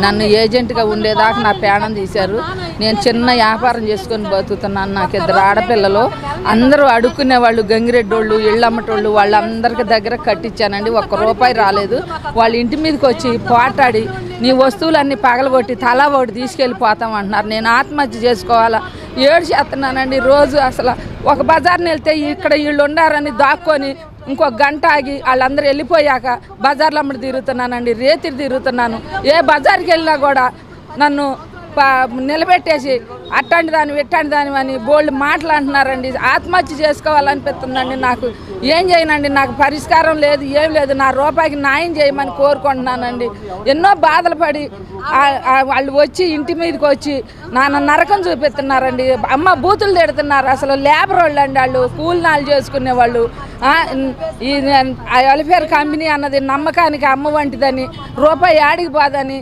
నన్ను ఏజెంట్గా ఉండేదాకా నా ప్రాణం తీశారు. నేను చిన్న వ్యాపారం చేసుకొని బతుకుతున్నాను. నాకు 2 ఆడపిల్లలు, అందరూ అడుక్కునే వాళ్ళు, గంగిరెడ్డోళ్ళు, ఇళ్ళమ్మటోళ్ళు, వాళ్ళందరికి దగ్గర కట్టించానండి. 1 రూపాయి రాలేదు. వాళ్ళ ఇంటి మీదకి వచ్చి పోటాడి నీ వస్తువులన్నీ పగలగొట్టి తలా ఒకటి తీసుకెళ్ళిపోతాం అంటున్నారు. నేను ఆత్మహత్య చేసుకోవాలా ఏడ్చేస్తున్నానండి. రోజు అసలు ఒక బజార్ని వెళ్తే ఇక్కడ వీళ్ళు ఉండారని దాక్కొని ఇంకొక గంట ఆగి వాళ్ళందరూ వెళ్ళిపోయాక బజార్లో అమ్మడి తిరుగుతున్నానండి. రేతిరి తిరుగుతున్నాను. ఏ బజార్కి వెళ్ళినా కూడా నన్ను నిలబెట్టేసి అట్టండి దాని ఇట్టండి దాని అని బోల్డ్ మాటలు అంటున్నారండి. ఆత్మహత్య చేసుకోవాలనిపిస్తుందండి. నాకు ఏం చేయనండి, నాకు పరిష్కారం లేదు, ఏం లేదు. నా రూపాయికి న్యాయం చేయమని కోరుకుంటున్నానండి. ఎన్నో బాధలు పడి వాళ్ళు వచ్చి ఇంటి మీదకి వచ్చి నాన్న నరకం చూపిస్తున్నారండి. అమ్మ బూతులు తిడుతున్నారు. అసలు లేబర్ వాళ్ళు అండి, వాళ్ళు కూలినాలు చేసుకునే వాళ్ళు. ఈ వెల్ఫేర్ కంపెనీ అన్నది నమ్మకానికి అమ్మ వంటిదని, రూపాయి ఆడికి పోదని